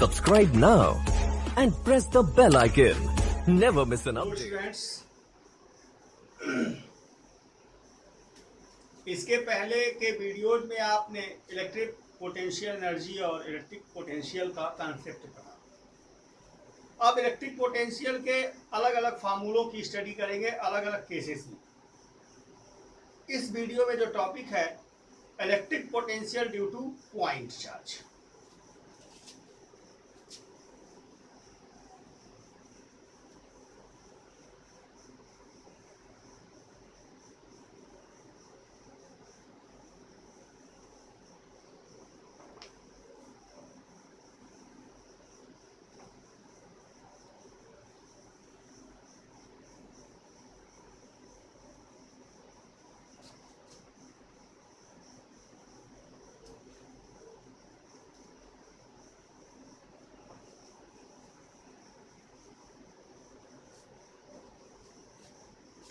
Subscribe now and press the bell icon. Never miss an update. Students, इसके पहले के videos में आपने इलेक्ट्रिक पोटेंशियल एनर्जी और इलेक्ट्रिक पोटेंशियल का कॉन्सेप्ट पढ़ा। अब इलेक्ट्रिक पोटेंशियल के अलग अलग फार्मूलों की स्टडी करेंगे अलग अलग केसेस में। इस वीडियो में जो टॉपिक है electric potential due to point charge.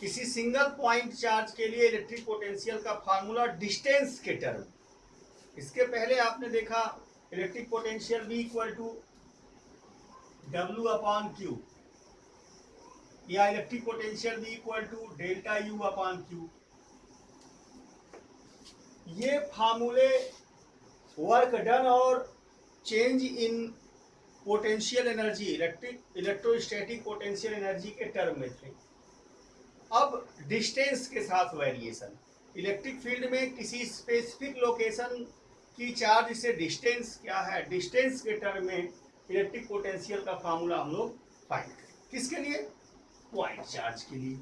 किसी सिंगल पॉइंट चार्ज के लिए इलेक्ट्रिक पोटेंशियल का फार्मूला डिस्टेंस के टर्म। इसके पहले आपने देखा electric potential V equal to W/Q या electric potential V equal to delta U/Q। ये फार्मूले वर्क डन और change in potential energy electrostatic potential energy के टर्म में थे। अब डिस्टेंस के साथ वेरिएशन। इलेक्ट्रिक फील्ड में किसी स्पेसिफिक लोकेशन की चार्ज से डिस्टेंस क्या है, डिस्टेंस के टर्म में इलेक्ट्रिक पोटेंशियल का फार्मूला हम लोग फाइंड करें। किसके लिए? पॉइंट चार्ज के लिए।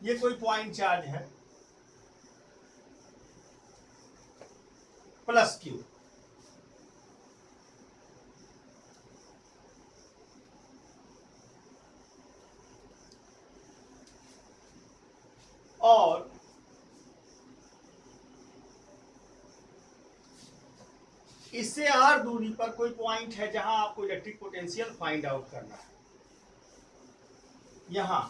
ये कोई पॉइंट चार्ज है प्लस Q, और इससे r दूरी पर कोई पॉइंट है जहां आपको इलेक्ट्रिक पोटेंशियल फाइंड आउट करना है। यहां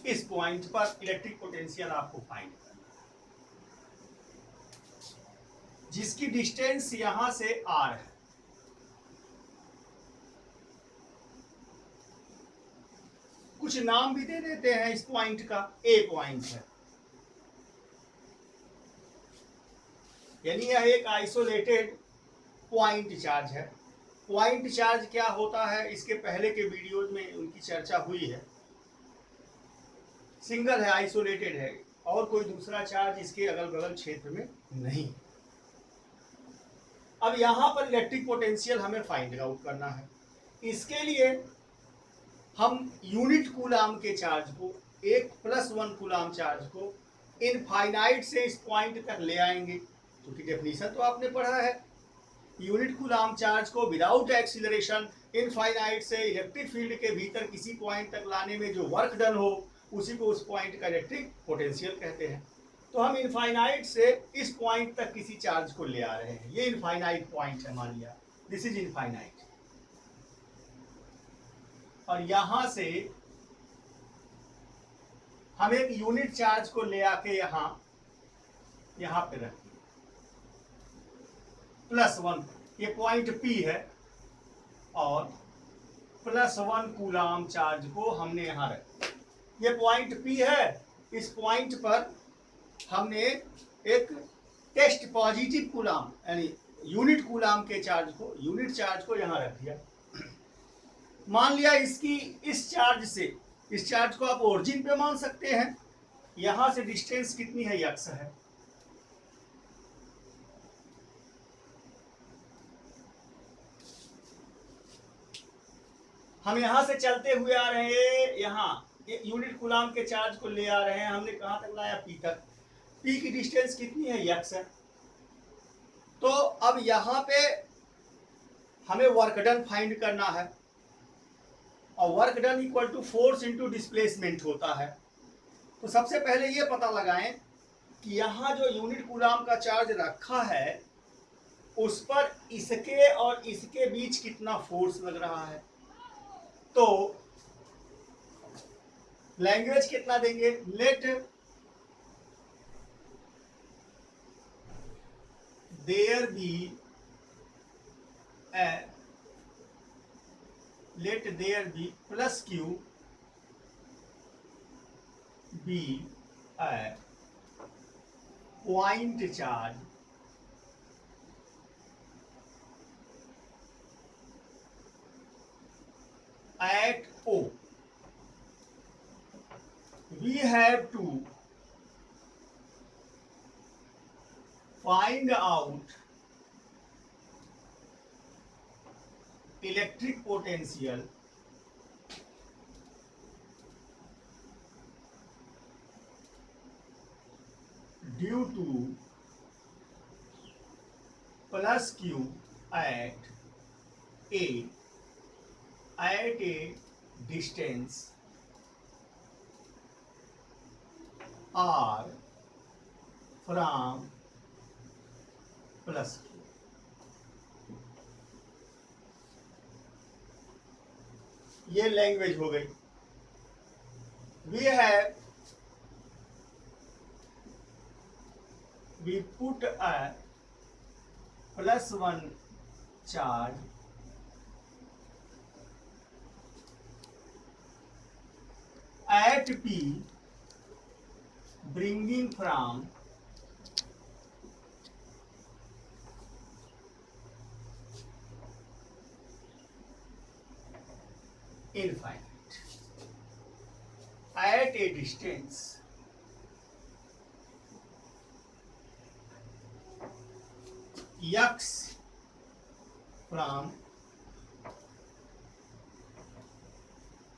इस पॉइंट पर इलेक्ट्रिक पोटेंशियल आपको फाइंड करना है, जिसकी डिस्टेंस यहां से r है। कुछ नाम भी दे देते हैं इस पॉइंट का। A पॉइंट है, यानी यह एक आइसोलेटेड पॉइंट चार्ज है। पॉइंट चार्ज क्या होता है इसके पहले के वीडियोज में उनकी चर्चा हुई है। सिंगल है, आइसोलेटेड है और कोई दूसरा चार्ज इसके अगल बगल क्षेत्र में नहीं। अब यहां पर इलेक्ट्रिक पोटेंशियल हमें फाइंड आउट करना है। इसके लिए हम यूनिट कूलाम के चार्ज को, एक +1 कूलाम चार्ज को इनफाइनाइट से इस पॉइंट तक ले आएंगे, क्योंकि डेफिनेशन तो आपने पढ़ा है। यूनिट कूलाम चार्ज को विदाउट एक्सीलरेशन इनफाइनाइट से इलेक्ट्रिक फील्ड के भीतर किसी पॉइंट तक लाने में जो वर्क डन हो उसी को उस पॉइंट का इलेक्ट्रिक पोटेंशियल कहते हैं। तो हम इनफाइनाइट से इस पॉइंट तक किसी चार्ज को ले आ रहे हैं। ये इनफाइनाइट पॉइंट है, मान लिया दिस इज इनफाइनाइट। और यहां से हम एक यूनिट चार्ज को ले आके यहां पे रख दिए +1। ये पॉइंट P है और +1 कूलाम चार्ज को हमने यहां रख दिया। ये पॉइंट P है, इस पॉइंट पर हमने एक टेस्ट पॉजिटिव कूलाम यानी यूनिट कूलाम के चार्ज को, यूनिट चार्ज को यहां रख दिया। मान लिया इस चार्ज को आप ओरिजिन पे मान सकते हैं। यहां से डिस्टेंस कितनी है, x है। हम यहां से चलते हुए आ रहे हैं, यहां यूनिट कूलाम के चार्ज को ले आ रहे हैं। हमने कहां तक लाया? P तक। P की डिस्टेंस कितनी है, x है। तो अब यहां पे हमें वर्क डन फाइंड करना है और work done equal to force into displacement होता है। तो सबसे पहले ये पता लगाएं कि यहाँ जो यूनिट कूलाम का चार्ज रखा है उस पर इसके और इसके बीच कितना फोर्स लग रहा है। तो लैंग्वेज कितना देंगे, let there be plus Q B point charge at O. We have to find out electric potential due to plus Q at a distance R from plus Q. ये लैंग्वेज हो गई। we put a +1 charge at P bringing from infinite at a distance x from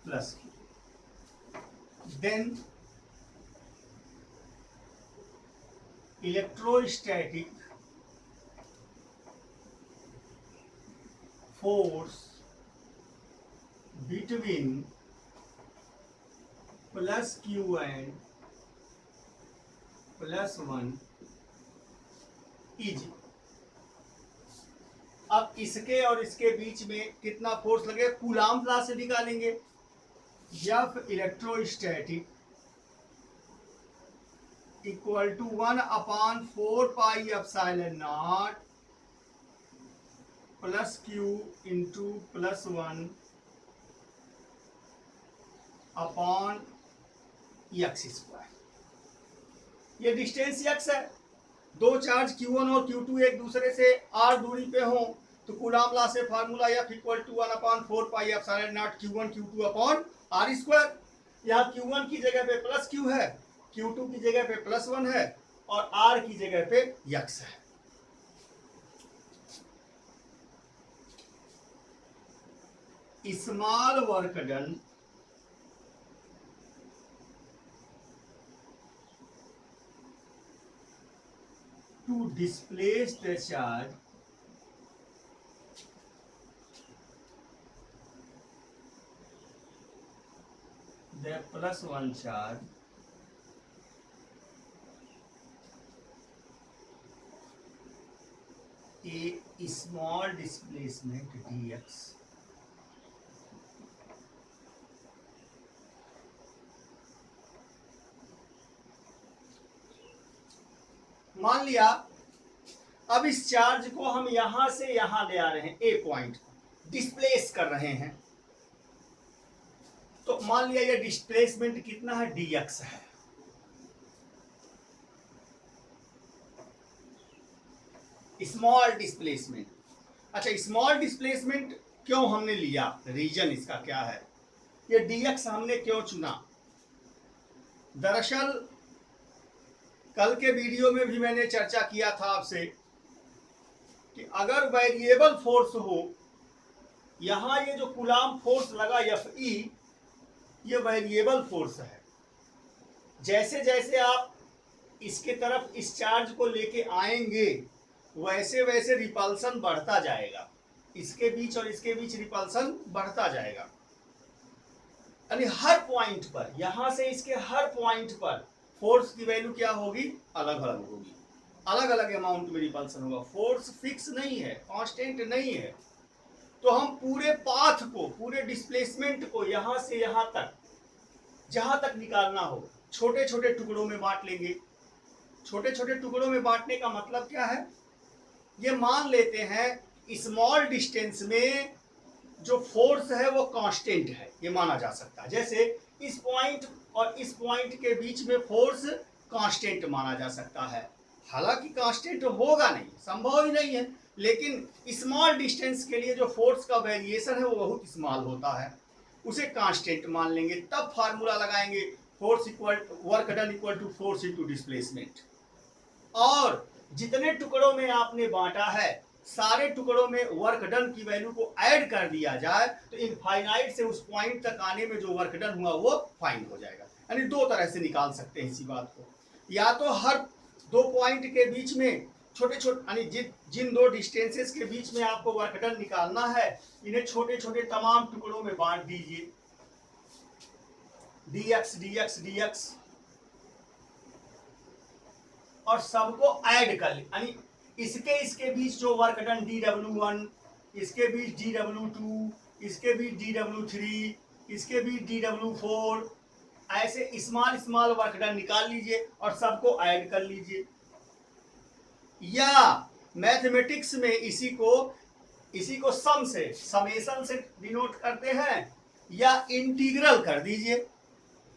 plus Q. Then electrostatic force between plus Q and +1 Eg. अब इसके और इसके बीच में कितना force लगे, कूलाम लॉ से निकालेंगे। F electrostatic equal to 1/4 pi epsilon naught plus Q into +1 upon x square. ये डिस्टेंस x है, दो चार्ज Q1 और Q2 एक दूसरे से r दूरी पे हो तो कूलाम लॉ से formula F equal to 1/4 pi epsilon naught Q1 Q2 upon r square. यहाँ Q1 की जगह पे प्लस Q है, Q2 की जगह पे +1 है और r की जगह पे x है। Small work done to displace the charge the +1 charge a small displacement dx मान लिया अब इस चार्ज को हम यहां से यहां ले आ रहे हैं, ए पॉइंट डिस्प्लेस कर रहे हैं, तो मान लिया ये डिस्प्लेसमेंट कितना है, dx है। Small displacement. अच्छा, स्मॉल डिस्प्लेसमेंट क्यों हमने लिया, रीजन इसका क्या है, ये dx हमने क्यों चुना। दरअसल कल के वीडियो में भी मैंने चर्चा किया था आपसे कि अगर वेरिएबल फोर्स हो, यहां ये जो कूलाम फोर्स लगा Fe, ये वेरिएबल फोर्स है। जैसे जैसे आप इसके तरफ इस चार्ज को लेके आएंगे वैसे वैसे रिपल्सन बढ़ता जाएगा, इसके बीच और इसके बीच रिपल्सन बढ़ता जाएगा। यानी हर पॉइंट पर, यहां से इसके हर पॉइंट पर फोर्स की वैल्यू क्या होगी, अलग अलग होगी, अलग अलग अमाउंट में रिपल्सन होगा। फोर्स फिक्स नहीं है, कांस्टेंट नहीं है। तो हम पूरे पाथ को, पूरे डिस्प्लेसमेंट को यहां से यहां तक, जहां तक निकालना हो, छोटे छोटे टुकड़ों में बांट लेंगे। छोटे छोटे टुकड़ों में बांटने का मतलब क्या है, ये मान लेते हैं स्मॉल डिस्टेंस में जो फोर्स है वो कांस्टेंट है, ये माना जा सकता है। जैसे इस पॉइंट और इस पॉइंट के बीच में फोर्स कांस्टेंट माना जा सकता है। हालांकि कांस्टेंट होगा नहीं, संभव ही नहीं है, लेकिन स्मॉल डिस्टेंस के लिए जो फोर्स का वेरिएशन है वो बहुत स्मॉल होता है, उसे कांस्टेंट मान लेंगे। तब फार्मूला लगाएंगे, force equal work done equal to force into displacement. और जितने टुकड़ों में आपने बांटा है, सारे टुकड़ों में वर्क डन की वैल्यू को ऐड कर दिया जाए तो इनफाइनाइट से उस पॉइंट तक आने में जो वर्क डन हुआ वो फाइंड हो जाएगा। यानी दो तरह से निकाल सकते हैं इसी बात को, या तो हर दो पॉइंट के बीच में छोटे छोटे, यानी जिन दो डिस्टेंसेस के बीच में आपको वर्क डन निकालना है, इन्हें छोटे छोटे तमाम टुकड़ों में बांट दीजिए, dx dx dx, और सबको ऐड कर ले, यानी इसके बीच जो वर्क डन dw1, इसके बीच dw2, इसके बीच dw3, इसके बीच dw4, ऐसे स्मॉल स्मॉल वर्क डन निकाल लीजिए और सबको ऐड कर लीजिए। या मैथमेटिक्स में इसी को सम से, समेशन से डिनोट करते हैं, या इंटीग्रल कर दीजिए।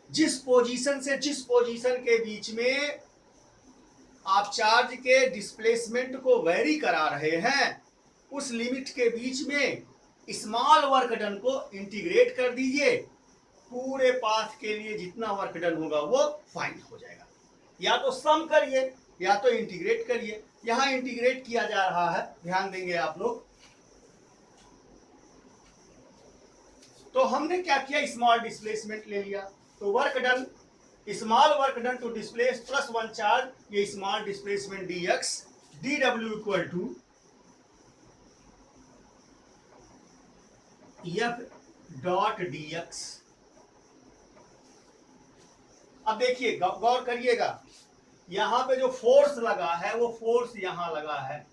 जिस पोजीशन से जिस पोजीशन के बीच में आप चार्ज के डिस्प्लेसमेंट को वेरी करा रहे हैं, उस लिमिट के बीच में स्मॉल वर्क डन को इंटीग्रेट कर दीजिए, पूरे पाथ के लिए जितना वर्क डन होगा वो फाइंड हो जाएगा। या तो सम करिए या तो इंटीग्रेट करिए। यहां इंटीग्रेट किया जा रहा है, ध्यान देंगे आप लोग। तो हमने क्या किया, स्मॉल डिस्प्लेसमेंट ले लिया, तो work done, small work done to displace plus one charge, ये small displacement dx, dw equal to f dot dx। अब देखिए, गौर करिएगा, यहां पे जो फोर्स लगा है वो फोर्स यहां लगा है,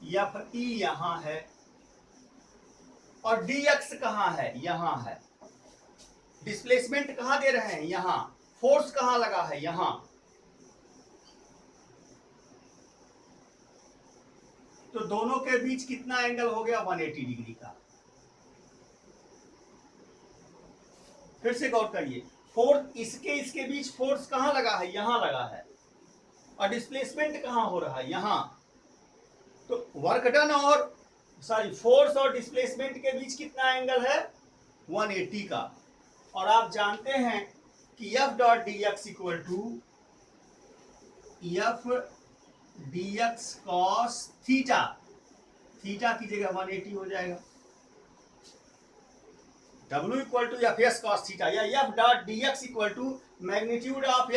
Fe यहां है, और dx कहां है, यहां है। डिस्प्लेसमेंट कहां दे रहे हैं, यहां। फोर्स कहां लगा है, यहां। तो दोनों के बीच कितना एंगल हो गया, 180 डिग्री का। फिर से गौर करिए, फोर्स इसके बीच फोर्स कहां लगा है, यहां लगा है, और डिस्प्लेसमेंट कहां हो रहा है, यहां। तो वर्क डन और फोर्स और डिस्प्लेसमेंट के बीच कितना एंगल है, 180 का। और आप जानते हैं कि f dot dx equal to f dx cos theta, theta की जगह 180 हो जाएगा। w equal to F S cos theta, या f dot dx equal to magnitude of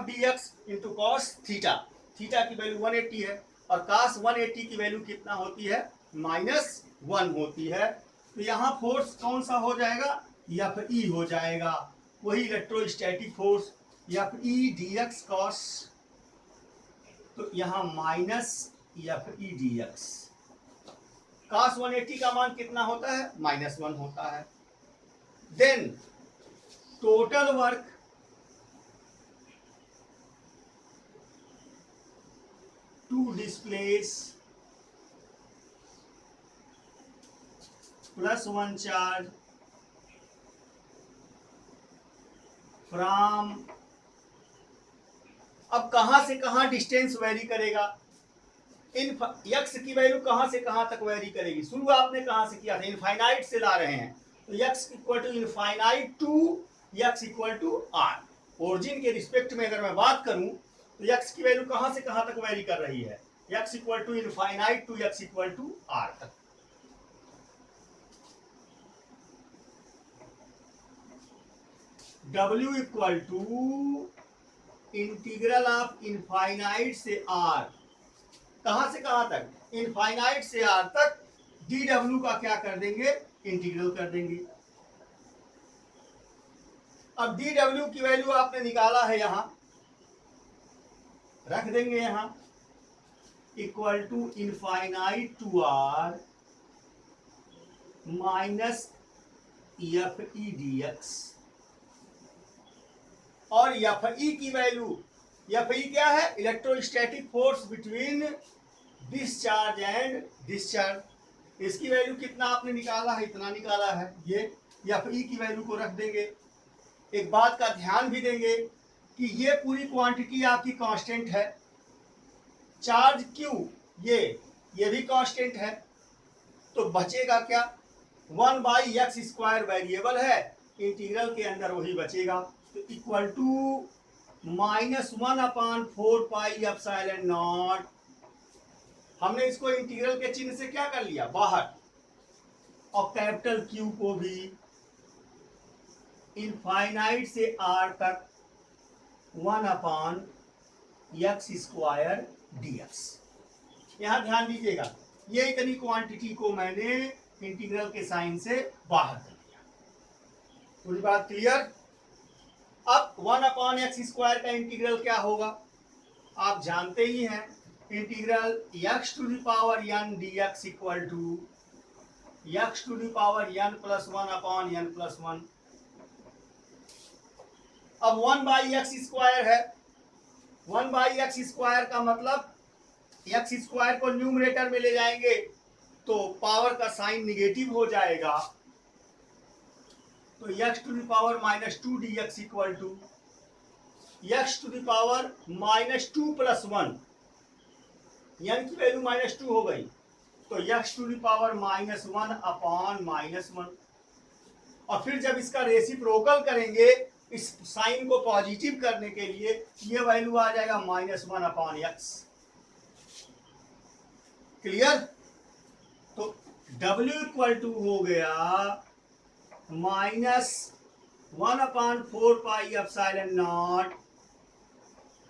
dx into cos theta. Theta की वैल्यू 180 है और cos 180 की value कितना होती है, -1 होती है। तो यहां फोर्स कौन सा हो जाएगा, Fe हो जाएगा, वही electrostatic force Fe dx cos, तो यहां -Fe dx। cos 180 का मान कितना होता है, -1 होता है। Then total work to displace +1 charge from, अब कहां से कहां डिस्टेंस वेरी करेगा, इन x की वैल्यू कहां से कहां तक वेरी करेगी। शुरू आपने कहां से किया था, इनफाइनाइट से ला रहे हैं, तो x equal to infinite to x equal to r। Origin के रिस्पेक्ट में अगर मैं बात करूं तो x की वैल्यू कहां से कहां तक वेरी कर रही है, x equal to infinite to x equal to r तक। W equal to integral of infinite से r, कहां से कहां तक, इनफाइनाइट से r तक। dw का क्या कर देंगे, इंटीग्रल कर देंगे। अब dw की वैल्यू आपने निकाला है, यहां रख देंगे, यहां equal to infinite to R minus F E D X. और एफ ई की वैल्यू, एफ ई क्या है? Electrostatic force between this charge and this charge. इसकी वैल्यू कितना आपने निकाला है? इतना निकाला है। ये एफ ई की वैल्यू को रख देंगे। एक बात का ध्यान भी देंगे कि ये पूरी क्वांटिटी आपकी कांस्टेंट है। चार्ज क्यू ये भी कांस्टेंट है। तो बचेगा क्या? 1/x² वेरिएबल है, इंटीग्रल के अंदर वही बचेगा। तो इक्वल टू -1/4πε0। हमने इसको इंटीग्रल के चिन्ह से क्या कर लिया? बाहर। और कैपिटल क्यू को भी इनफाइनाइट से आर तक 1/x² dx। यहां ध्यान दीजिएगा, ये इतनी क्वांटिटी को मैंने इंटीग्रल के साइन से बाहर कर दिया। पूरी बात क्लियर? अब 1/x² का इंटीग्रल क्या होगा? आप जानते ही हैं, integral x⁴n dx equal to x⁴n+1/n+1। अब 1/x² है। 1/x² का मतलब x² को न्यूमरेटर में ले जाएंगे तो पावर का साइन निगेटिव हो जाएगा। तो x⁻⁻2 dx equal to x⁻⁻2+1। n की वैल्यू -2 हो गई तो x⁻⁻1/-1। और फिर जब इसका रेसिप्रोकल करेंगे, इस साइन को पॉजिटिव करने के लिए, ये वैल्यू आ जाएगा -1/x। क्लियर? तो W इक्वल टू हो गया -1/4πε0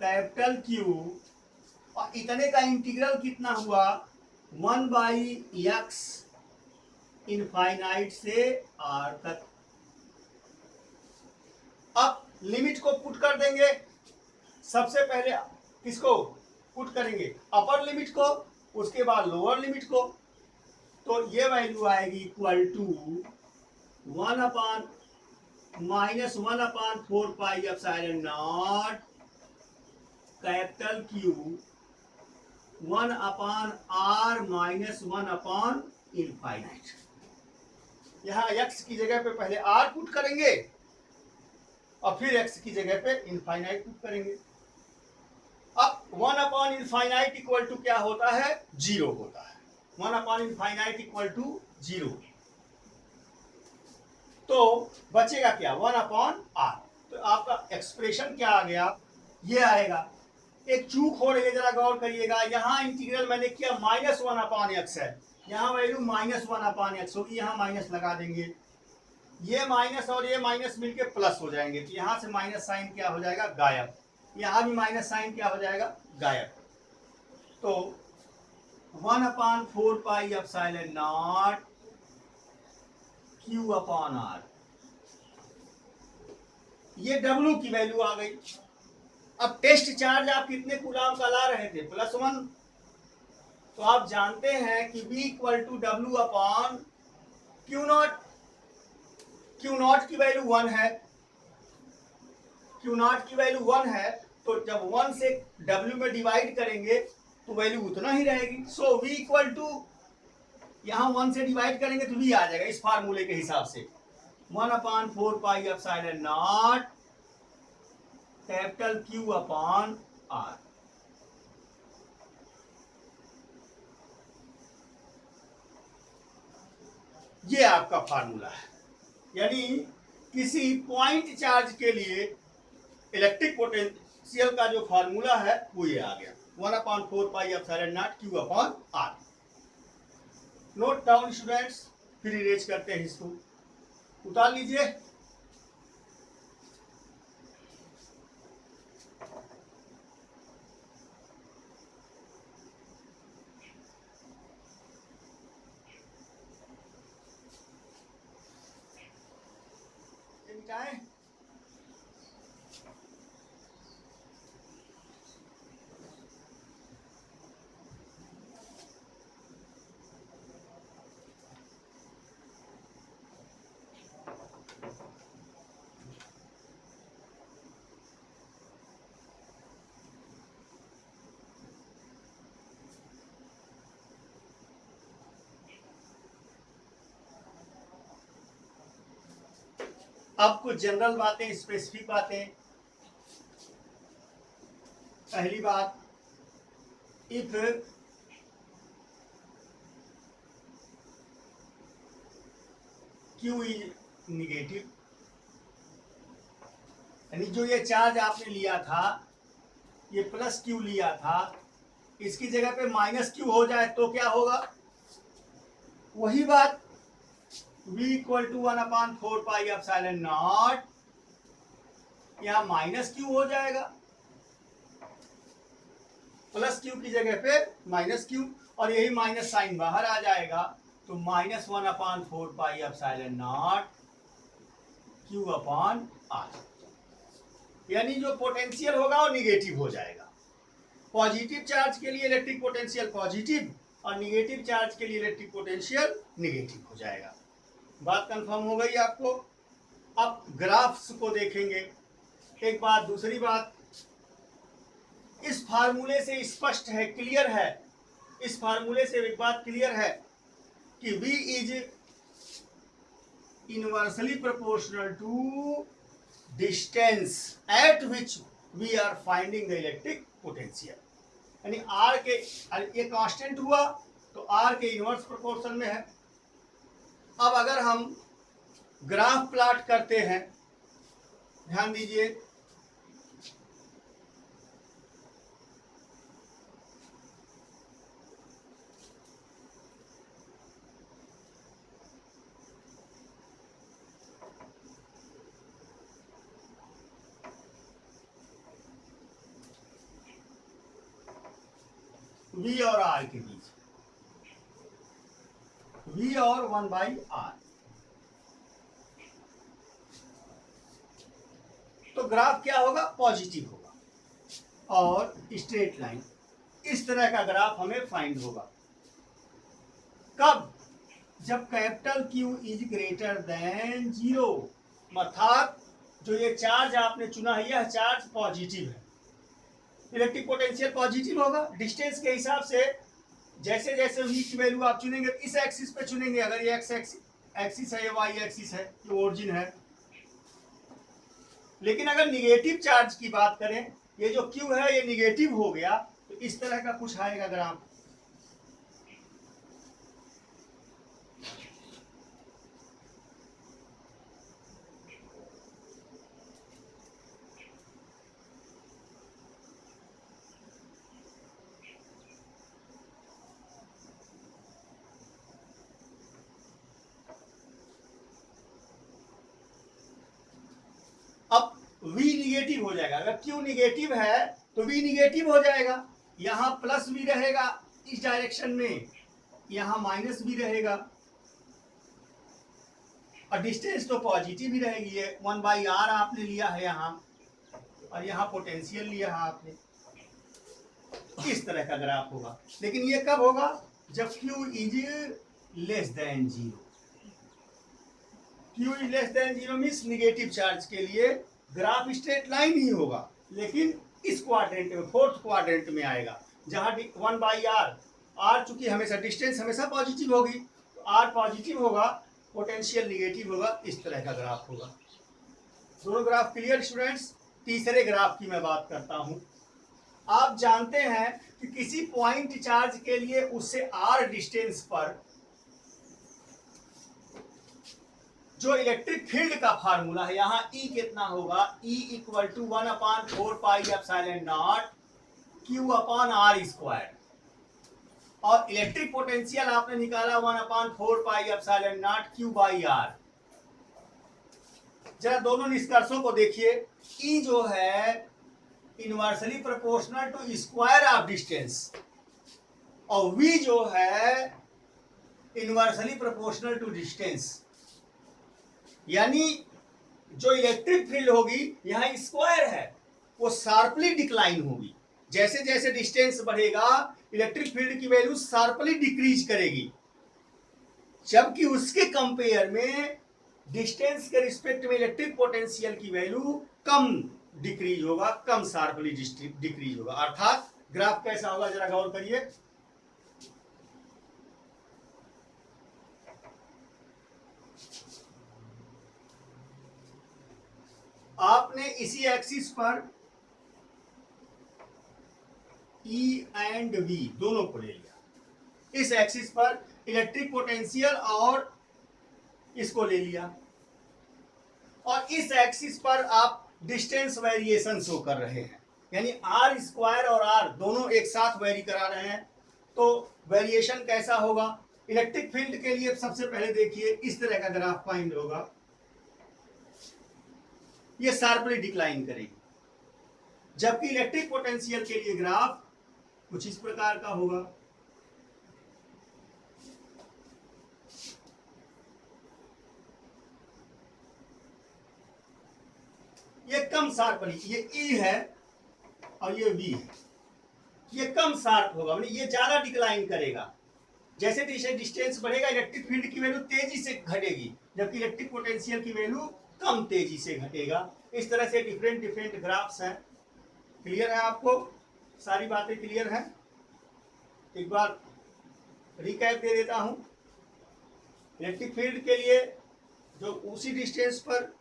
कैपिटल क्यू। और इतने का इंटीग्रल कितना हुआ? 1/x इनफाइनाइट से r तक। अब लिमिट को पुट कर देंगे। सबसे पहले किसको पुट करेंगे? अपर लिमिट को, उसके बाद लोअर लिमिट को। तो ये वैल्यू आएगी इक्वल टू 1/-1/4πε0 कैपिटल क्यू 1/r-1/इनफाइनाइट। यहां x की जगह पे पहले r पुट करेंगे और फिर x की जगह पे इनफाइनाइट पुट करेंगे। अब 1/इनफाइनाइट इक्वल टू क्या होता है? 0 होता है। 1/इनफाइनाइट इक्वल टू 0। तो बचेगा क्या? 1/r। तो आपका एक्सप्रेशन क्या आ गया? ये आएगा। एक चूक हो रही है, जरा गौर करिएगा। यहाँ इंटीग्रल मैंने किया -1/x है, यहाँ वैल्यू -1/x होगी, यहाँ माइनस लगा देंगे। ये माइनस और ये माइनस मिलके प्लस हो जाएंगे, तो यहाँ से माइनस साइन क्या हो जाएगा? गायब। यहाँ भी माइनस साइन क्या हो जाएगा? गायब। तो 1/4πε0 Q/r। ये W की वैल्यू आ गई। अब टेस्ट चार्ज आप कितने कूलाम का ला रहे थे? +1। तो आप जानते हैं कि V equal to W/Q0। Q0 की वैल्यू 1 है। Q0 की वैल्यू 1 है, तो जब 1 से W में डिवाइड करेंगे तो वैल्यू उतना ही रहेगी। सो V इक्वल टू, यहां 1 से डिवाइड करेंगे तो V आ जाएगा इस फार्मूले के हिसाब से 1/4πε0 कैपिटल Q/r। ये आपका फार्मूला है। यानी किसी पॉइंट चार्ज के लिए इलेक्ट्रिक पोटेंशियल का जो फार्मूला है वो ये आ गया 1/4πε0 Q/r। नोट डाउन स्टूडेंट्स, फिर इरेज करते हैं इसको। उतार लीजिए। मिटाएं। अब कुछ जनरल बातें, स्पेसिफिक बातें। पहली बात, इफ Q इज निगेटिव, यानी जो ये चार्ज आपने लिया था, ये प्लस Q लिया था, इसकी जगह पे माइनस Q हो जाए तो क्या होगा? वही बात, V equal to 1/4 pi epsilon naught, यहाँ माइनस Q हो जाएगा, प्लस Q की जगह पे माइनस Q, और यही माइनस साइन बाहर आ जाएगा, तो -1/4 pi epsilon naught Q upon R, यानी जो पोटेंशियल होगा वो निगेटिव हो जाएगा। पॉजिटिव चार्ज के लिए इलेक्ट्रिक पोटेंशियल पॉजिटिव और निगेटिव चार्ज के लिए इलेक्ट्रिक पोटेंशियल निगेटिव हो जाएगा। बात कंफर्म हो गई आपको? अब ग्राफ्स को देखेंगे। एक बात, दूसरी बात, इस फार्मूले से स्पष्ट है, क्लियर है, इस फार्मूले से एक बात क्लियर है कि V is inversely proportional to distance at which we are finding the electric potential, यानी R के, ये कांस्टेंट हुआ तो R के इनवर्स प्रोपोर्शन में है। अब अगर हम ग्राफ प्लॉट करते हैं, ध्यान दीजिए, V और R के बीच, V और 1/R, तो ग्राफ क्या होगा? पॉजिटिव होगा और स्ट्रेट लाइन, इस तरह का ग्राफ हमें फाइंड होगा। कब? जब capital Q is greater than 0, अर्थात जो ये चार्ज आपने चुना है, यह चार्ज पॉजिटिव है, इलेक्ट्रिक पोटेंशियल पॉजिटिव होगा। डिस्टेंस के हिसाब से जैसे जैसे V की वैल्यू आप चुनेंगे, इस एक्सिस पे चुनेंगे, अगर ये एक्स एक्सिस है, ये वाई एक्सिस है, ये ओरिजिन है। लेकिन अगर निगेटिव चार्ज की बात करें, ये जो Q है ये निगेटिव हो गया, तो इस तरह का कुछ आएगा ग्राफ। अब V निगेटिव हो जाएगा, अगर Q निगेटिव है तो V निगेटिव हो जाएगा, यहां प्लस भी रहेगा इस डायरेक्शन में, यहां माइनस भी रहेगा, और डिस्टेंस तो पॉजिटिव ही रहेगी। ये 1/R आपने लिया है यहाँ, और यहाँ पोटेंशियल लिया है आपने, इस तरह का ग्राफ होगा। लेकिन ये कब होगा? जब Q is less than 0। Q is less than 0 means negative charge के लिए ग्राफ स्ट्रेट लाइन ही होगा, लेकिन इस क्वाड्रेंट में, फोर्थ क्वाड्रेंट में आएगा, जहां 1/R, R चूंकि हमेशा डिस्टेंस हमेशा पॉजिटिव होगी, तो R पॉजिटिव होगा, पोटेंशियल निगेटिव होगा, इस तरह का ग्राफ होगा। दोनों ग्राफ क्लियर स्टूडेंट्स? तीसरे ग्राफ की मैं बात करता हूं। आप जानते हैं कि किसी पॉइंट चार्ज के लिए उससे R डिस्टेंस पर जो इलेक्ट्रिक फील्ड का फार्मूला है, यहां E कितना होगा? E equal to 1/4 pi epsilon naught Q upon R square, और इलेक्ट्रिक पोटेंशियल आपने निकाला 1/4 pi epsilon naught Q by R। जरा दोनों निष्कर्षों को देखिए। E जो है inversely proportional to square of distance, और V जो है इनवर्सली प्रोपोर्शनल टू डिस्टेंस, यानी जो इलेक्ट्रिक फील्ड होगी यहाँ स्क्वायर है, वो शार्पली डिक्लाइन होगी। जैसे जैसे डिस्टेंस बढ़ेगा, इलेक्ट्रिक फील्ड की वैल्यू शार्पली डिक्रीज करेगी, जबकि उसके कंपेयर में डिस्टेंस के रिस्पेक्ट में इलेक्ट्रिक पोटेंशियल की वैल्यू कम डिक्रीज होगा, कम शार्पली डिक्रीज होगा। अर्थात ग्राफ कैसा होगा? जरा गौर करिए। आपने इसी एक्सिस पर E एंड V दोनों को ले लिया, इस एक्सिस पर इलेक्ट्रिक पोटेंशियल और इसको ले लिया, और इस एक्सिस पर आप डिस्टेंस वेरिएशन शो कर रहे हैं, यानी आर स्क्वायर और आर दोनों एक साथ वेरी करा रहे हैं। तो वेरिएशन कैसा होगा? इलेक्ट्रिक फील्ड के लिए सबसे पहले देखिए इस तरह का ग्राफ फाइंड होगा, ये शार्पली डिक्लाइन करेगी, जबकि इलेक्ट्रिक पोटेंशियल के लिए ग्राफ कुछ इस प्रकार का होगा। ये कम शार्पली, ये E है और ये V है, ये कम शार्प होगा, मतलब ये ज्यादा डिक्लाइन करेगा। जैसे जैसे डिस्टेंस बढ़ेगा इलेक्ट्रिक फील्ड की वैल्यू तेजी से घटेगी, जबकि इलेक्ट्रिक पोटेंशियल की वैल्यू कम तेजी से घटेगा। इस तरह से डिफरेंट डिफरेंट ग्राफ्स हैं। क्लियर है आपको? सारी बातें क्लियर हैं? एक बार रिकैप दे देता हूं। इलेक्ट्रिक फील्ड के लिए जो उसी डिस्टेंस पर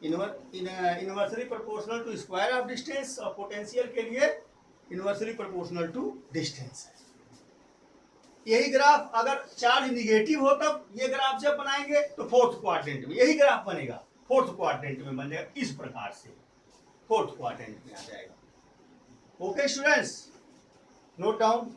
inversely proportional to square of distance, और पोटेंशियल के लिए इनवर्सली प्रोपोर्शनल टू डिस्टेंस है। यही ग्राफ अगर चार्ज निगेटिव हो तब ये ग्राफ जब बनाएंगे तो फोर्थ क्वाड्रेंट में यही ग्राफ बनेगा, फोर्थ क्वाड्रेंट में बनेगा, इस प्रकार से फोर्थ क्वाड्रेंट में आ जाएगा। Okay students, note down.